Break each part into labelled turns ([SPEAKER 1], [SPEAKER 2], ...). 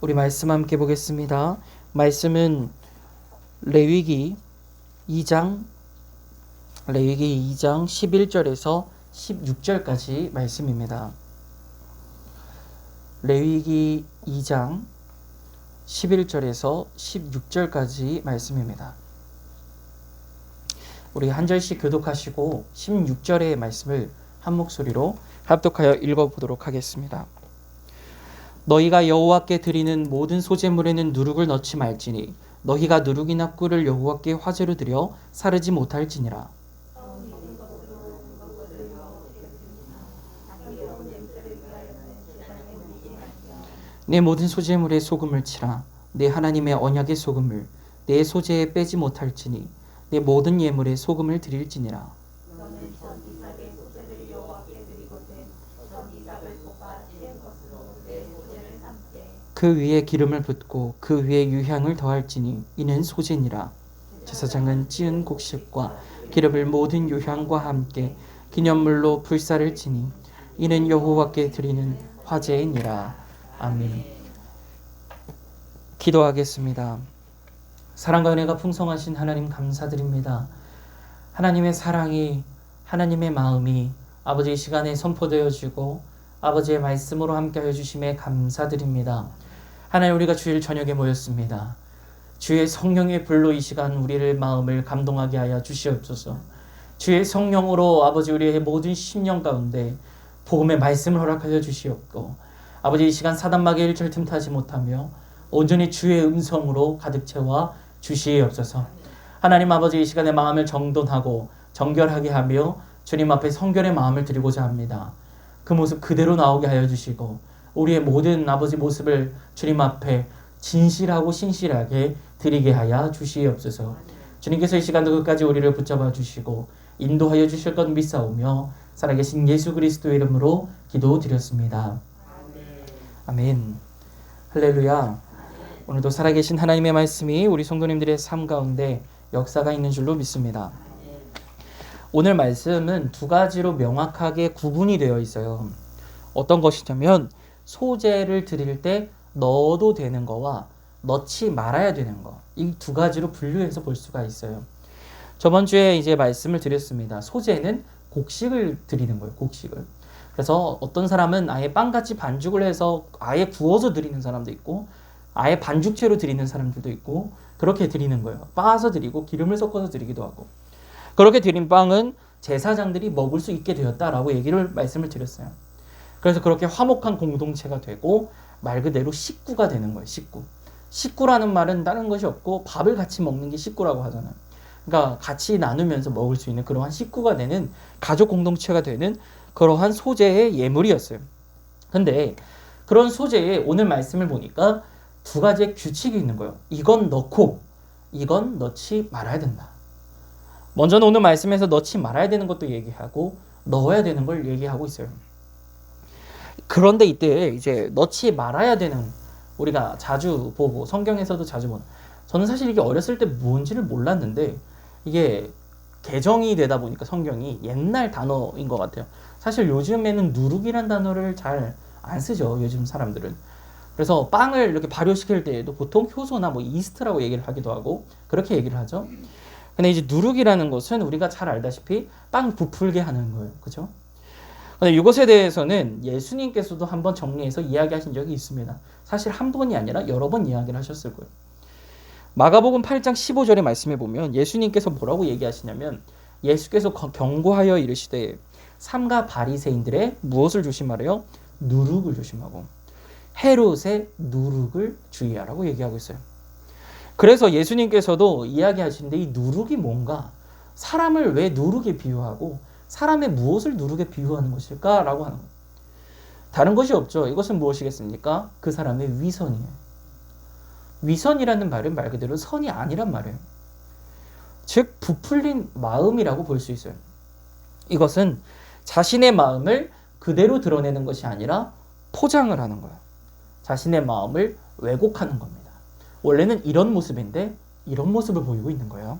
[SPEAKER 1] 우리 말씀 함께 보겠습니다. 말씀은 레위기 2장 11절에서 16절까지 말씀입니다. 레위기 2장 11절에서 16절까지 말씀입니다. 우리 한 절씩 교독하시고 16절의 말씀을 한 목소리로 합독하여 읽어보도록 하겠습니다. 너희가 여호와께 드리는 모든 소제물에는 누룩을 넣지 말지니 너희가 누룩이나 꿀을 여호와께 화제로 드려 사르지 못할지니라. 내 모든 소제물에 소금을 치라. 내 하나님의 언약의 소금을 내 소제에 빼지 못할지니 내 모든 예물에 소금을 드릴지니라. 그 위에 기름을 붓고 그 위에 유향을 더할지니 이는 소제니라. 제사장은 찌은 곡식과 기름을 모든 유향과 함께 기념물로 불사를 지니 이는 여호와께 드리는 화제이니라. 아멘. 기도하겠습니다. 사랑과 은혜가 풍성하신 하나님 감사드립니다. 하나님의 사랑이, 하나님의 마음이 아버지 이 시간에 선포되어지고 아버지의 말씀으로 함께하여 주심에 감사드립니다. 하나님, 우리가 주일 저녁에 모였습니다. 주의 성령의 불로 이 시간 우리를 마음을 감동하게 하여 주시옵소서. 주의 성령으로 아버지 우리의 모든 심령 가운데 복음의 말씀을 허락하여 주시옵고 아버지 이 시간 사단마귀의 일절 틈타지 못하며 온전히 주의 음성으로 가득 채워 주시옵소서. 하나님 아버지 이 시간에 마음을 정돈하고 정결하게 하며 주님 앞에 성결의 마음을 드리고자 합니다. 그 모습 그대로 나오게 하여 주시고 우리의 모든 아버지 모습을 주님 앞에 진실하고 신실하게 드리게 하여 주시옵소서. 주님께서 이 시간도 끝까지 우리를 붙잡아 주시고 인도하여 주실 것 믿사오며 살아계신 예수 그리스도의 이름으로 기도드렸습니다. 아멘. 할렐루야. 오늘도 살아계신 하나님의 말씀이 우리 성도님들의 삶 가운데 역사가 있는 줄로 믿습니다. 오늘 말씀은 두 가지로 명확하게 구분이 되어 있어요. 어떤 것이냐면 소제를 드릴 때 넣어도 되는 거와 넣지 말아야 되는 거, 이 두 가지로 분류해서 볼 수가 있어요. 저번 주에 이제 말씀을 드렸습니다. 소제는 곡식을 드리는 거예요. 곡식을. 그래서 어떤 사람은 아예 빵같이 반죽을 해서 아예 구워서 드리는 사람도 있고 아예 반죽채로 드리는 사람들도 있고 그렇게 드리는 거예요. 빻아서 드리고 기름을 섞어서 드리기도 하고. 그렇게 드린 빵은 제사장들이 먹을 수 있게 되었다라고 말씀을 드렸어요. 그래서 그렇게 화목한 공동체가 되고 말 그대로 식구가 되는 거예요. 식구. 식구라는 말은 다른 것이 없고 밥을 같이 먹는 게 식구라고 하잖아요. 그러니까 같이 나누면서 먹을 수 있는 그러한 식구가 되는 가족 공동체가 되는 그러한 소제의 예물이었어요. 근데 그런 소제에 오늘 말씀을 보니까 두 가지의 규칙이 있는 거예요. 이건 넣고 이건 넣지 말아야 된다. 먼저는 오늘 말씀에서 넣지 말아야 되는 것도 얘기하고 넣어야 되는 걸 얘기하고 있어요. 그런데 이때 이제 넣지 말아야 되는, 우리가 자주 보고 성경에서도 자주 보는, 저는 사실 이게 어렸을 때 뭔지를 몰랐는데 이게 개정이 되다 보니까 성경이 옛날 단어인 것 같아요. 사실 요즘에는 누룩이란 단어를 잘 안 쓰죠. 요즘 사람들은. 그래서 빵을 이렇게 발효시킬 때에도 보통 효소나 뭐 이스트라고 얘기를 하기도 하고 그렇게 얘기를 하죠. 근데 이제 누룩이라는 것은 우리가 잘 알다시피 빵 부풀게 하는 거예요. 그죠? 근데 이것에 대해서는 예수님께서도 한번 정리해서 이야기하신 적이 있습니다. 사실 한 번이 아니라 여러 번 이야기를 하셨을 거예요. 마가복음 8장 15절의 말씀에 보면 예수님께서 뭐라고 얘기하시냐면 예수께서 경고하여 이르시되 삼가 바리새인들의 무엇을 조심하래요? 누룩을 조심하고 헤롯의 누룩을 주의하라고 얘기하고 있어요. 그래서 예수님께서도 이야기하시는데 이 누룩이 뭔가, 사람을 왜 누룩에 비유하고 사람의 무엇을 누룩에 비유하는 것일까? 라고 하는 거예요. 다른 것이 없죠. 이것은 무엇이겠습니까? 그 사람의 위선이에요. 위선이라는 말은 말 그대로 선이 아니란 말이에요. 즉 부풀린 마음이라고 볼 수 있어요. 이것은 자신의 마음을 그대로 드러내는 것이 아니라 포장을 하는 거예요. 자신의 마음을 왜곡하는 겁니다. 원래는 이런 모습인데 이런 모습을 보이고 있는 거예요.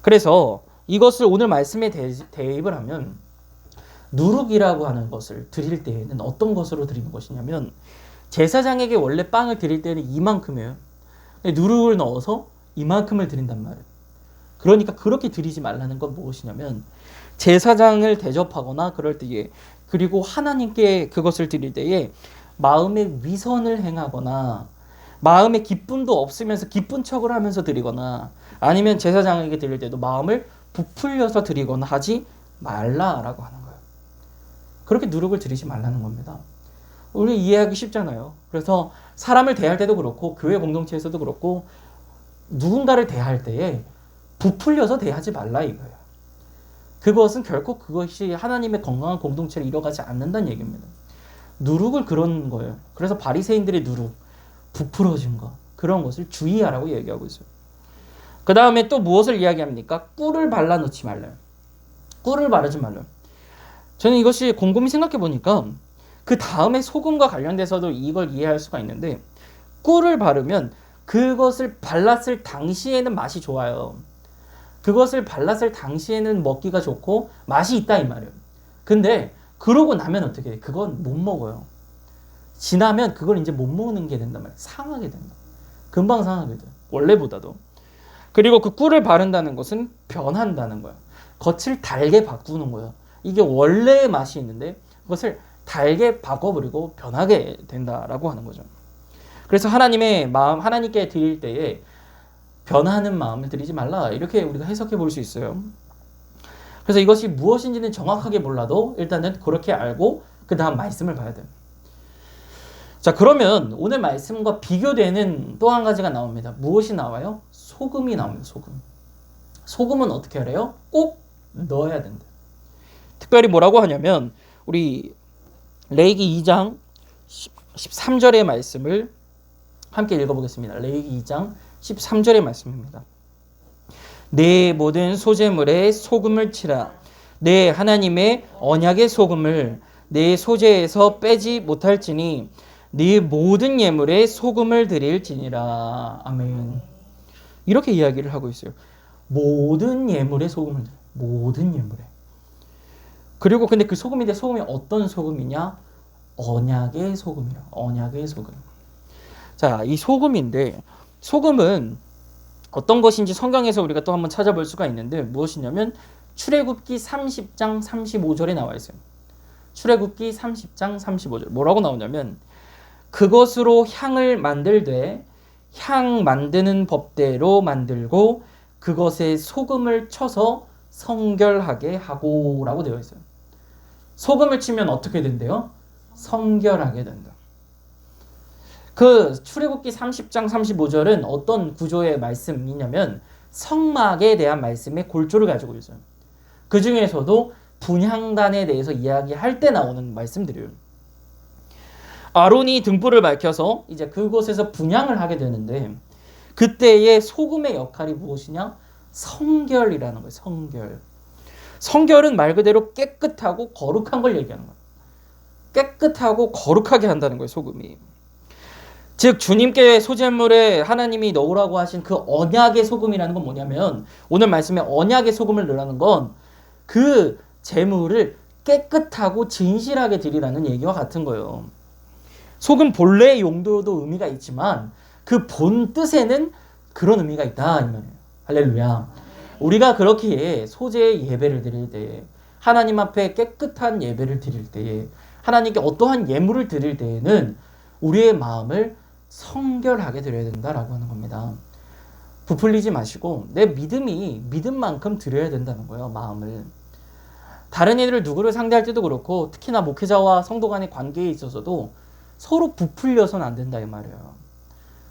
[SPEAKER 1] 그래서 이것을 오늘 말씀에 대입을 하면 누룩이라고 하는 것을 드릴 때에는 어떤 것으로 드리는 것이냐면 제사장에게 원래 빵을 드릴 때는 이만큼이에요. 누룩을 넣어서 이만큼을 드린단 말이에요. 그러니까 그렇게 드리지 말라는 건 무엇이냐면 제사장을 대접하거나 그럴 때에 그리고 하나님께 그것을 드릴 때에 마음의 위선을 행하거나 마음의 기쁨도 없으면서 기쁜 척을 하면서 드리거나 아니면 제사장에게 드릴 때도 마음을 부풀려서 드리거나 하지 말라라고 하는 거예요. 그렇게 누룩을 드리지 말라는 겁니다. 우리 이해하기 쉽잖아요. 그래서 사람을 대할 때도 그렇고 교회 공동체에서도 그렇고 누군가를 대할 때에 부풀려서 대하지 말라 이거예요. 그것은 결코 그것이 하나님의 건강한 공동체를 이뤄가지 않는다는 얘기입니다. 누룩을 그런 거예요. 그래서 바리새인들의 누룩, 부풀어진 거 그런 것을 주의하라고 얘기하고 있어요. 그 다음에 또 무엇을 이야기합니까? 꿀을 발라놓지 말래요. 꿀을 바르지 말래요. 저는 이것이 곰곰이 생각해 보니까 그 다음에 소금과 관련돼서도 이걸 이해할 수가 있는데 꿀을 바르면 그것을 발랐을 당시에는 맛이 좋아요. 그것을 발랐을 당시에는 먹기가 좋고 맛이 있다 이 말이에요. 근데 그러고 나면 어떻게 돼? 그건 못 먹어요. 지나면 그걸 이제 못 먹는 게 된단 말이에요. 상하게 된다. 금방 상하게 돼. 원래보다도. 그리고 그 꿀을 바른다는 것은 변한다는 거예요. 겉을 달게 바꾸는 거예요. 이게 원래의 맛이 있는데 그것을 달게 바꿔버리고 변하게 된다라고 하는 거죠. 그래서 하나님의 마음, 하나님께 드릴 때에 변하는 마음을 드리지 말라. 이렇게 우리가 해석해 볼 수 있어요. 그래서 이것이 무엇인지는 정확하게 몰라도 일단은 그렇게 알고 그 다음 말씀을 봐야 돼요. 자, 그러면 오늘 말씀과 비교되는 또 한 가지가 나옵니다. 무엇이 나와요? 소금이 나옵니다. 소금. 소금은 어떻게 하래요? 꼭 넣어야 된다. 특별히 뭐라고 하냐면 우리 레위기 2장 13절의 말씀을 함께 읽어보겠습니다. 레위기 2장 13절의 말씀입니다. 내 모든 소제물에 소금을 치라. 내 하나님의 언약의 소금을 내 소제에서 빼지 못할지니 네 모든 예물에 소금을 드릴지니라. 아멘. 이렇게 이야기를 하고 있어요. 모든 예물에 소금을 드려. 모든 예물에. 그리고 근데 그 소금인데 소금이 어떤 소금이냐? 언약의 소금이라. 언약의 소금. 자, 이 소금인데 소금은 어떤 것인지 성경에서 우리가 또 한번 찾아볼 수가 있는데 무엇이냐면 출애굽기 30장 35절에 나와 있어요. 출애굽기 30장 35절. 뭐라고 나오냐면 그것으로 향을 만들되 향 만드는 법대로 만들고 그것에 소금을 쳐서 성결하게 하고 라고 되어 있어요. 소금을 치면 어떻게 된대요? 성결하게 된다. 그 출애굽기 30장 35절은 어떤 구조의 말씀이냐면 성막에 대한 말씀의 골조를 가지고 있어요. 그 중에서도 분향단에 대해서 이야기할 때 나오는 말씀들이에요. 아론이 등불을 밝혀서 이제 그곳에서 분향을 하게 되는데 그때의 소금의 역할이 무엇이냐? 성결이라는 거예요. 성결. 성결은 말 그대로 깨끗하고 거룩한 걸 얘기하는 거예요. 깨끗하고 거룩하게 한다는 거예요. 소금이. 즉 주님께 소제물에 하나님이 넣으라고 하신 그 언약의 소금이라는 건 뭐냐면 오늘 말씀에 언약의 소금을 넣으라는 건 그 제물을 깨끗하고 진실하게 드리라는 얘기와 같은 거예요. 소금 본래의 용도도 의미가 있지만 그 본 뜻에는 그런 의미가 있다 이 말이에요. 할렐루야. 우리가 그렇게 소제의 예배를 드릴 때에 하나님 앞에 깨끗한 예배를 드릴 때에 하나님께 어떠한 예물을 드릴 때에는 우리의 마음을 성결하게 드려야 된다라고 하는 겁니다. 부풀리지 마시고 내 믿음이 믿음만큼 드려야 된다는 거예요. 마음을. 다른 이들을 누구를 상대할 때도 그렇고 특히나 목회자와 성도 간의 관계에 있어서도 서로 부풀려서는 안 된다 이 말이에요.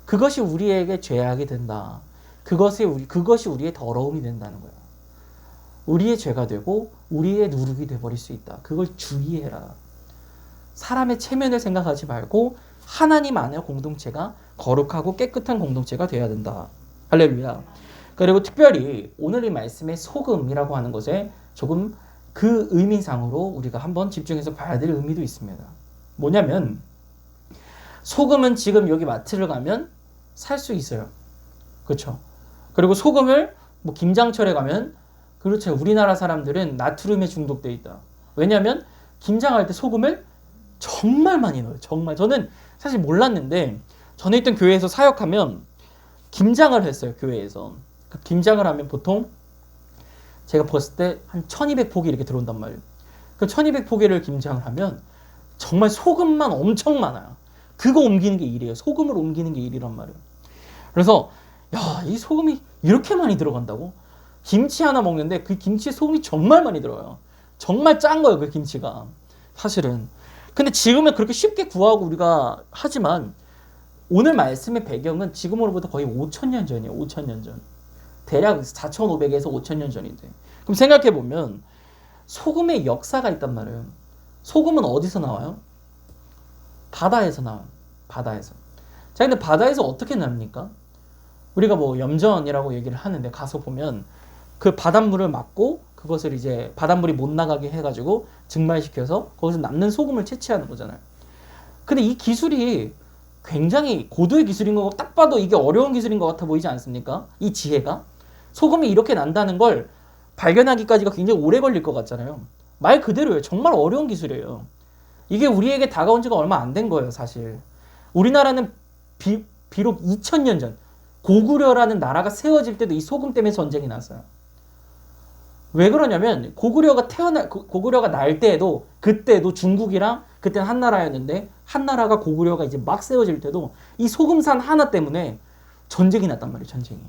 [SPEAKER 1] 그것이 우리에게 죄악이 된다. 그것이 우리의 더러움이 된다는 거예요. 우리의 죄가 되고 우리의 누룩이 돼버릴 수 있다. 그걸 주의해라. 사람의 체면을 생각하지 말고 하나님 안의 공동체가 거룩하고 깨끗한 공동체가 되어야 된다. 할렐루야. 그리고 특별히 오늘 이 말씀의 소금이라고 하는 것에 조금 그 의미상으로 우리가 한번 집중해서 봐야 될 의미도 있습니다. 뭐냐면 소금은 지금 여기 마트를 가면 살 수 있어요. 그렇죠? 그리고 소금을 뭐 김장철에 가면 그렇죠. 우리나라 사람들은 나트륨에 중독돼 있다. 왜냐하면 김장할 때 소금을 정말 많이 넣어요. 정말. 저는 사실 몰랐는데 전에 있던 교회에서 사역하면 김장을 했어요. 교회에서. 그 김장을 하면 보통 제가 봤을 때 한 1200포기 이렇게 들어온단 말이에요. 그 1200포기를 김장을 하면 정말 소금만 엄청 많아요. 그거 옮기는 게 일이에요. 소금을 옮기는 게 일이란 말이에요. 그래서 야, 이 소금이 이렇게 많이 들어간다고? 김치 하나 먹는데 그 김치에 소금이 정말 많이 들어요. 정말 짠 거예요, 그 김치가. 사실은. 근데 지금은 그렇게 쉽게 구하고 우리가 하지만 오늘 말씀의 배경은 지금으로부터 거의 5,000년 전이에요. 5,000년 전. 대략 4,500에서 5,000년 전인데. 그럼 생각해 보면 소금의 역사가 있단 말이에요. 소금은 어디서 나와요? 바다에서 나와요. 바다에서. 자, 근데 바다에서 어떻게 납니까? 우리가 뭐 염전이라고 얘기를 하는데 가서 보면 그 바닷물을 막고 그것을 이제 바닷물이 못 나가게 해가지고 증발시켜서 거기서 남는 소금을 채취하는 거잖아요. 근데 이 기술이 굉장히 고도의 기술인 거고 딱 봐도 이게 어려운 기술인 것 같아 보이지 않습니까? 이 지혜가. 소금이 이렇게 난다는 걸 발견하기까지가 굉장히 오래 걸릴 것 같잖아요. 말 그대로예요. 정말 어려운 기술이에요. 이게 우리에게 다가온 지가 얼마 안 된 거예요, 사실. 우리나라는 비록 2000년 전 고구려라는 나라가 세워질 때도 이 소금 때문에 전쟁이 났어요. 왜 그러냐면 고구려가 날 때에도 그때도 중국이랑 그때는 한 나라였는데 한 나라가 고구려가 이제 막 세워질 때도 이 소금산 하나 때문에 전쟁이 났단 말이에요. 전쟁이.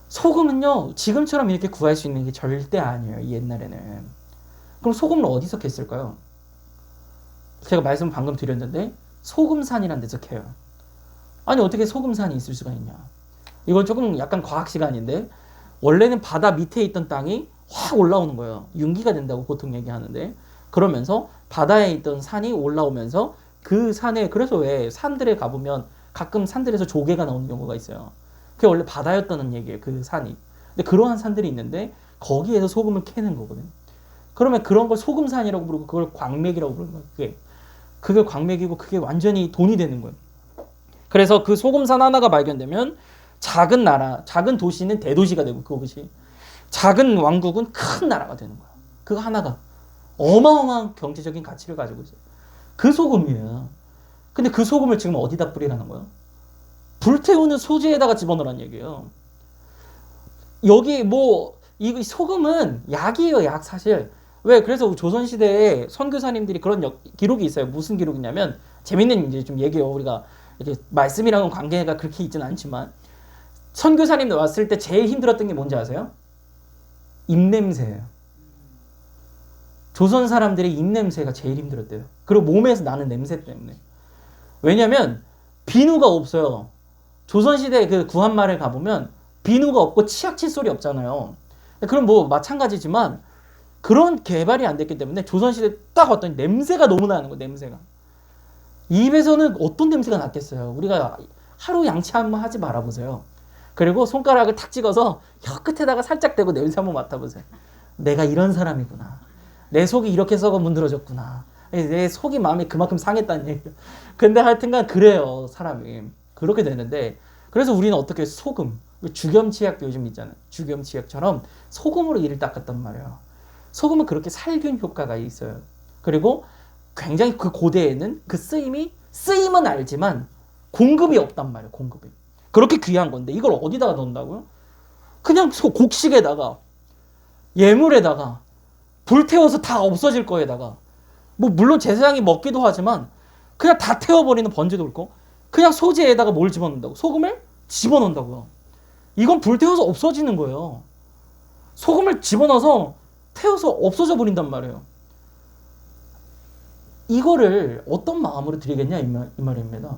[SPEAKER 1] 소금은요 지금처럼 이렇게 구할 수 있는 게 절대 아니에요. 이 옛날에는. 그럼 소금을 어디서 캤을까요? 제가 말씀 방금 드렸는데 소금산이라는 데서 캐요. 아니 어떻게 소금산이 있을 수가 있냐. 이건 조금 약간 과학 시간인데 원래는 바다 밑에 있던 땅이 확 올라오는 거예요. 융기가 된다고 보통 얘기하는데 그러면서 바다에 있던 산이 올라오면서 그 산에 그래서 왜 산들에 가보면 가끔 산들에서 조개가 나오는 경우가 있어요. 그게 원래 바다였다는 얘기예요. 그 산이. 근데 그러한 산들이 있는데 거기에서 소금을 캐는 거거든요. 그러면 그런 걸 소금산이라고 부르고 그걸 광맥이라고 부르는 거예요. 그게 광맥이고 그게 완전히 돈이 되는 거예요. 그래서 그 소금산 하나가 발견되면 작은 나라, 작은 도시는 대도시가 되고 그것이 작은 왕국은 큰 나라가 되는 거야. 그 하나가 어마어마한 경제적인 가치를 가지고 있어요. 그 소금이에요. 근데 그 소금을 지금 어디다 뿌리라는 거예요? 불태우는 소재에다가 집어넣으라는 얘기예요. 여기 이 소금은 약이에요, 약 사실. 왜? 그래서 조선시대에 선교사님들이 그런 기록이 있어요. 무슨 기록이냐면 재밌는 이제 좀 얘기예요. 우리가 이렇게 말씀이랑은 관계가 그렇게 있지는 않지만 선교사님들 왔을 때 제일 힘들었던 게 뭔지 아세요? 입냄새예요. 조선 사람들의 입냄새가 제일 힘들었대요. 그리고 몸에서 나는 냄새 때문에. 왜냐면 비누가 없어요. 조선시대 그 구한말에 가보면 비누가 없고 치약 칫솔이 없잖아요. 그럼 뭐 마찬가지지만 그런 개발이 안 됐기 때문에 조선시대 딱 왔더니 냄새가 너무 나는 거예요. 냄새가. 입에서는 어떤 냄새가 났겠어요. 우리가 하루 양치 한번 하지 말아보세요. 그리고 손가락을 탁 찍어서 혀 끝에다가 살짝 대고 냄새 한번 맡아보세요. 내가 이런 사람이구나. 내 속이 이렇게 썩어 문드러졌구나. 내 속이 마음이 그만큼 상했다는 얘기예요. 근데 하여튼간 그래요. 사람이. 그렇게 되는데 그래서 우리는 어떻게 소금, 주겸치약 요즘 있잖아요. 주겸치약처럼 소금으로 이를 닦았단 말이에요. 소금은 그렇게 살균 효과가 있어요. 그리고 굉장히 그 고대에는 그 쓰임은 알지만 공급이 없단 말이에요. 공급이. 그렇게 귀한 건데 이걸 어디다가 넣는다고요? 그냥 곡식에다가 예물에다가 불태워서 다 없어질 거에다가 뭐 물론 제사장이 먹기도 하지만 그냥 다 태워버리는 번제도 있고 그냥 소재에다가 뭘 집어넣는다고? 소금을 집어넣는다고요. 이건 불태워서 없어지는 거예요. 소금을 집어넣어서 태워서 없어져 버린단 말이에요. 이거를 어떤 마음으로 드리겠냐 이 말입니다.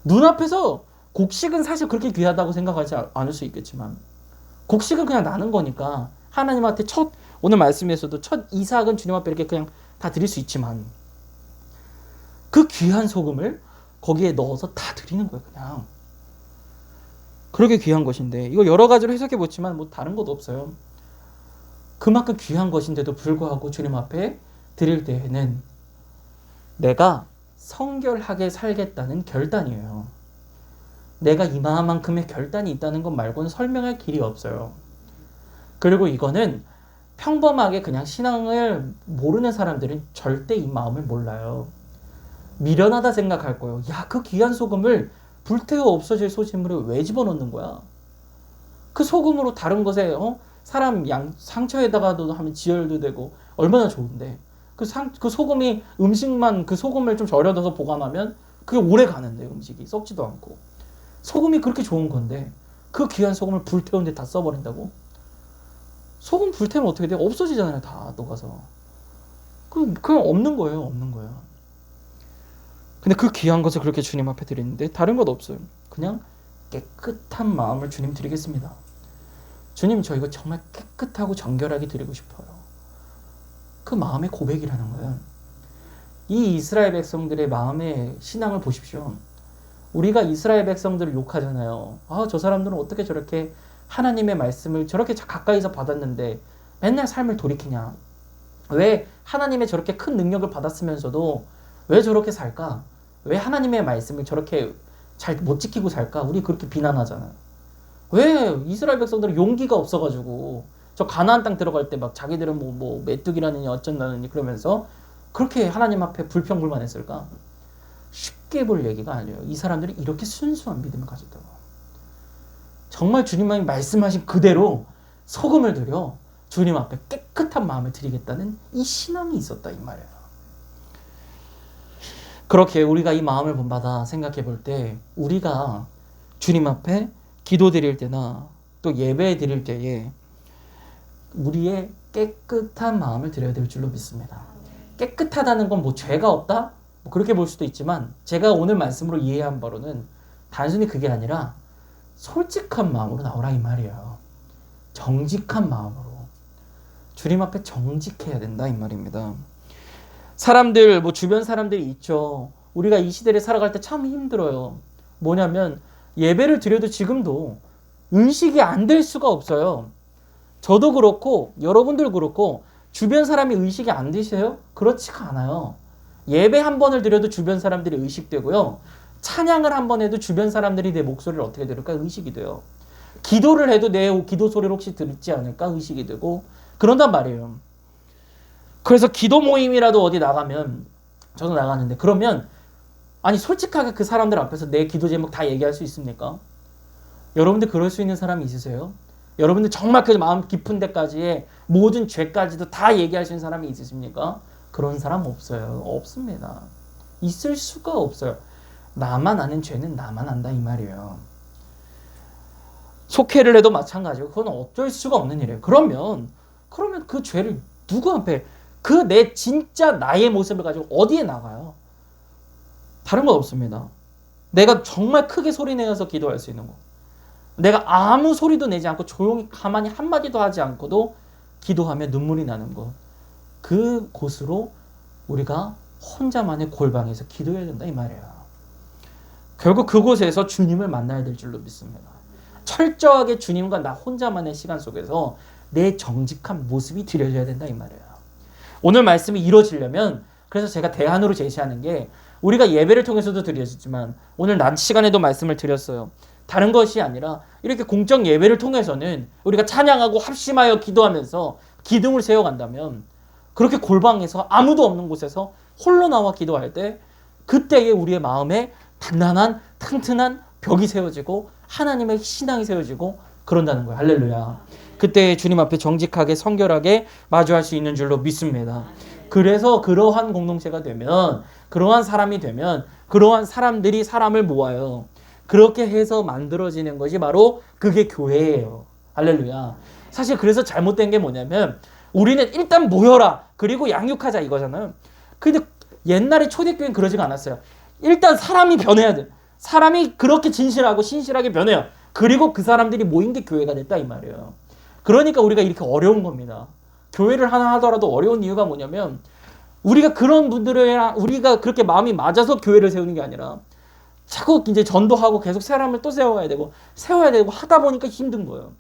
[SPEAKER 1] 눈앞에서 곡식은 사실 그렇게 귀하다고 생각하지 않을 수 있겠지만 곡식은 그냥 나는 거니까 하나님한테 오늘 말씀에서도 첫 이삭은 주님 앞에 이렇게 그냥 다 드릴 수 있지만 그 귀한 소금을 거기에 넣어서 다 드리는 거예요. 그냥. 그렇게 귀한 것인데 이거 여러 가지로 해석해 보지만 뭐 다른 것도 없어요. 그만큼 귀한 것인데도 불구하고 주님 앞에 드릴 때에는 내가 성결하게 살겠다는 결단이에요. 내가 이만큼의 결단이 있다는 것 말고는 설명할 길이 없어요. 그리고 이거는 평범하게 그냥 신앙을 모르는 사람들은 절대 이 마음을 몰라요. 미련하다 생각할 거예요. 야, 그 귀한 소금을 불태워 없어질 소재물에 왜 집어넣는 거야? 그 소금으로 다른 것에 사람 상처에다가도 하면 지혈도 되고 얼마나 좋은데 그 소금이 음식만 그 소금을 좀 절여 넣어서 보관하면 그게 오래 가는데 음식이 썩지도 않고 소금이 그렇게 좋은 건데 그 귀한 소금을 불태우는데 다 써버린다고? 소금 불태우면 어떻게 돼요? 없어지잖아요. 다 녹아서. 그냥 없는 거예요. 없는 거예요. 근데 그 귀한 것을 그렇게 주님 앞에 드리는데 다른 것 없어요. 그냥 깨끗한 마음을 주님 드리겠습니다. 주님, 저 이거 정말 깨끗하고 정결하게 드리고 싶어요. 그 마음의 고백이라는 거예요. 이 이스라엘 백성들의 마음의 신앙을 보십시오. 우리가 이스라엘 백성들을 욕하잖아요. 아, 저 사람들은 어떻게 저렇게 하나님의 말씀을 저렇게 가까이서 받았는데 맨날 삶을 돌이키냐. 왜 하나님의 저렇게 큰 능력을 받았으면서도 왜 저렇게 살까? 왜 하나님의 말씀을 저렇게 잘 못 지키고 살까? 우리 그렇게 비난하잖아요. 왜 이스라엘 백성들은 용기가 없어가지고 저 가나안 땅 들어갈 때 막 자기들은 뭐 메뚜기라느니 어쩐다느니 그러면서 그렇게 하나님 앞에 불평불만했을까? 쉽게 볼 얘기가 아니에요. 이 사람들이 이렇게 순수한 믿음을 가졌다고. 정말 주님이 말씀하신 그대로 소금을 들여 주님 앞에 깨끗한 마음을 드리겠다는 이 신앙이 있었다 이 말이에요. 그렇게 우리가 이 마음을 본받아 생각해 볼 때 우리가 주님 앞에 기도 드릴 때나 또 예배 드릴 때에 우리의 깨끗한 마음을 드려야 될 줄로 믿습니다. 깨끗하다는 건 뭐 죄가 없다? 뭐 그렇게 볼 수도 있지만 제가 오늘 말씀으로 이해한 바로는 단순히 그게 아니라 솔직한 마음으로 나오라 이 말이에요. 정직한 마음으로. 주님 앞에 정직해야 된다 이 말입니다. 사람들, 뭐 주변 사람들이 있죠. 우리가 이 시대를 살아갈 때 참 힘들어요. 뭐냐면 예배를 드려도 지금도 의식이 안 될 수가 없어요. 저도 그렇고 여러분들 그렇고 주변 사람이 의식이 안 되세요? 그렇지가 않아요. 예배 한 번을 드려도 주변 사람들이 의식되고요. 찬양을 한 번 해도 주변 사람들이 내 목소리를 어떻게 들을까 의식이 돼요. 기도를 해도 내 기도 소리를 혹시 듣지 않을까 의식이 되고 그런단 말이에요. 그래서 기도 모임이라도 어디 나가면 저도 나가는데 그러면 아니 솔직하게 그 사람들 앞에서 내 기도 제목 다 얘기할 수 있습니까? 여러분들 그럴 수 있는 사람이 있으세요? 여러분들 정말 그 마음 깊은 데까지의 모든 죄까지도 다 얘기할 수 있는 사람이 있으십니까? 그런 사람 없어요. 없습니다. 있을 수가 없어요. 나만 아는 죄는 나만 안다 이 말이에요. 속회를 해도 마찬가지고 그건 어쩔 수가 없는 일이에요. 그러면 그 죄를 누구 앞에 그 내 진짜 나의 모습을 가지고 어디에 나가요? 다른 건 없습니다. 내가 정말 크게 소리 내서 기도할 수 있는 거. 내가 아무 소리도 내지 않고 조용히 가만히 한마디도 하지 않고도 기도하며 눈물이 나는 것. 그 곳으로 우리가 혼자만의 골방에서 기도해야 된다 이 말이에요. 결국 그곳에서 주님을 만나야 될 줄로 믿습니다. 철저하게 주님과 나 혼자만의 시간 속에서 내 정직한 모습이 드려져야 된다 이 말이에요. 오늘 말씀이 이루어지려면 그래서 제가 대안으로 제시하는 게 우리가 예배를 통해서도 드렸지만 오늘 낮 시간에도 말씀을 드렸어요. 다른 것이 아니라 이렇게 공적 예배를 통해서는 우리가 찬양하고 합심하여 기도하면서 기둥을 세워간다면 그렇게 골방에서 아무도 없는 곳에서 홀로 나와 기도할 때 그때에 우리의 마음에 단단한 튼튼한 벽이 세워지고 하나님의 신앙이 세워지고 그런다는 거예요. 할렐루야. 그때 주님 앞에 정직하게 성결하게 마주할 수 있는 줄로 믿습니다. 그래서 그러한 공동체가 되면 그러한 사람이 되면 그러한 사람들이 사람을 모아요. 그렇게 해서 만들어지는 것이 바로 그게 교회예요. 할렐루야. 사실 그래서 잘못된 게 뭐냐면 우리는 일단 모여라 그리고 양육하자 이거잖아요. 근데 옛날에 초대교회는 그러지가 않았어요. 일단 사람이 변해야 돼. 사람이 그렇게 진실하고 신실하게 변해요. 그리고 그 사람들이 모인 게 교회가 됐다 이 말이에요. 그러니까 우리가 이렇게 어려운 겁니다. 교회를 하나 하더라도 어려운 이유가 뭐냐면 우리가 그런 분들이랑 우리가 그렇게 마음이 맞아서 교회를 세우는 게 아니라 자꾸 이제 전도하고 계속 사람을 또 세워야 되고 하다 보니까 힘든 거예요.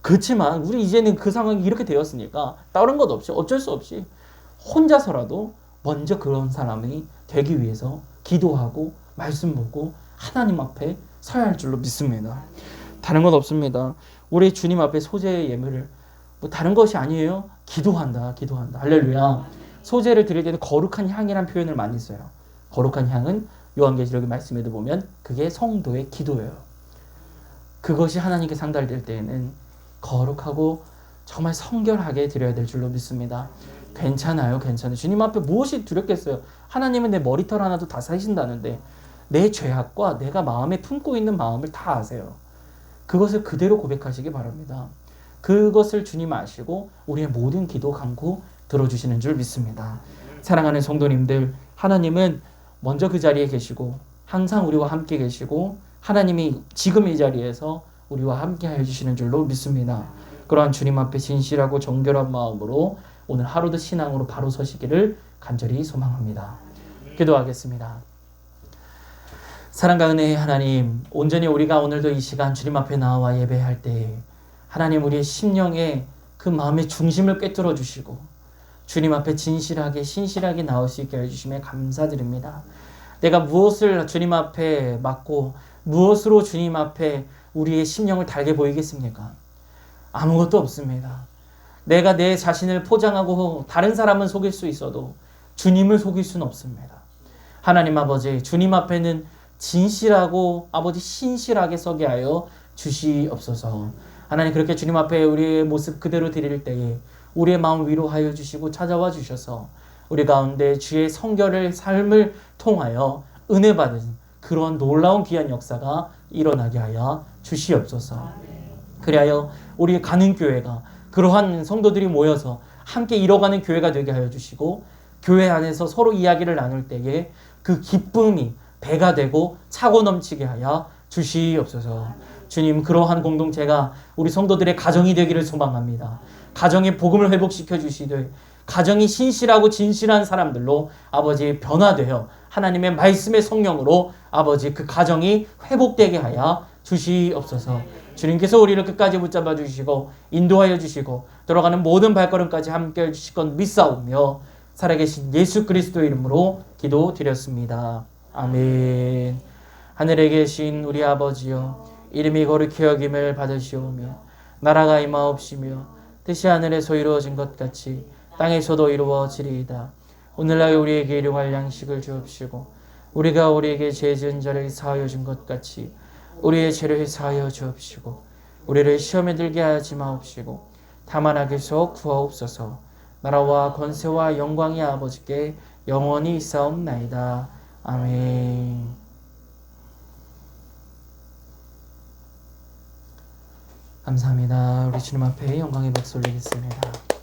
[SPEAKER 1] 그렇지만 우리 이제는 그 상황이 이렇게 되었으니까 다른 것 없이 어쩔 수 없이 혼자서라도 먼저 그런 사람이 되기 위해서 기도하고 말씀 보고 하나님 앞에 서야 할 줄로 믿습니다. 다른 건 없습니다. 우리 주님 앞에 소재의 예물을 뭐 다른 것이 아니에요. 기도한다. 할렐루야. 소재를 드릴 때는 거룩한 향이라는 표현을 많이 써요. 거룩한 향은 요한계시록의 말씀에도 보면 그게 성도의 기도예요. 그것이 하나님께 상달될 때에는 거룩하고 정말 성결하게 드려야 될 줄로 믿습니다. 괜찮아요. 주님 앞에 무엇이 두렵겠어요. 하나님은 내 머리털 하나도 다 사신다는데 내 죄악과 내가 마음에 품고 있는 마음을 다 아세요. 그것을 그대로 고백하시기 바랍니다. 그것을 주님 아시고 우리의 모든 기도 간구 들어주시는 줄 믿습니다. 사랑하는 성도님들, 하나님은 먼저 그 자리에 계시고 항상 우리와 함께 계시고 하나님이 지금 이 자리에서 우리와 함께 해주시는 줄로 믿습니다. 그러한 주님 앞에 진실하고 정결한 마음으로 오늘 하루도 신앙으로 바로 서시기를 간절히 소망합니다. 기도하겠습니다. 사랑과 은혜의 하나님, 온전히 우리가 오늘도 이 시간 주님 앞에 나와 예배할 때 하나님 우리의 심령에 그 마음의 중심을 꿰뚫어 주시고 주님 앞에 진실하게 신실하게 나올 수 있게 해주심에 감사드립니다. 내가 무엇을 주님 앞에 맡고 무엇으로 주님 앞에 우리의 심령을 달게 보이겠습니까? 아무것도 없습니다. 내가 내 자신을 포장하고 다른 사람은 속일 수 있어도 주님을 속일 수는 없습니다. 하나님 아버지, 주님 앞에는 진실하고 아버지 신실하게 서게 하여 주시옵소서. 하나님, 그렇게 주님 앞에 우리의 모습 그대로 드릴 때에 우리의 마음 위로하여 주시고 찾아와 주셔서 우리 가운데 주의 성결의 삶을 통하여 은혜 받은 그런 놀라운 귀한 역사가 일어나게 하여 주시옵소서. 그리하여 우리 가는 교회가 그러한 성도들이 모여서 함께 이뤄가는 교회가 되게 하여 주시고 교회 안에서 서로 이야기를 나눌 때에 그 기쁨이 배가 되고 차고 넘치게 하여 주시옵소서. 주님, 그러한 공동체가 우리 성도들의 가정이 되기를 소망합니다. 가정의 복음을 회복시켜 주시되 가정이 신실하고 진실한 사람들로 아버지 변화되어 하나님의 말씀의 성령으로 아버지 그 가정이 회복되게 하여 주시옵소서. 주님께서 우리를 끝까지 붙잡아 주시고 인도하여 주시고 들어가는 모든 발걸음까지 함께 해주실 것 믿사오며 살아계신 예수 그리스도의 이름으로 기도드렸습니다. 아멘. 하늘에 계신 우리 아버지여, 이름이 거룩히 여김을 받으시오며 나라가 임하옵시며 뜻이 하늘에서 이루어진 것 같이 땅에서도 이루어지리이다. 오늘날 우리에게 일용할 양식을 주옵시고 우리가 우리에게 죄 지은 자를 사하여 준 것 같이 우리의 죄를 사하여 주옵시고 우리를 시험에 들게 하지 마옵시고 다만 악에서 구하옵소서. 나라와 권세와 영광이 아버지께 영원히 있사옵나이다. 아멘. 감사합니다. 우리 주님 앞에 영광의 박수 올리겠습니다.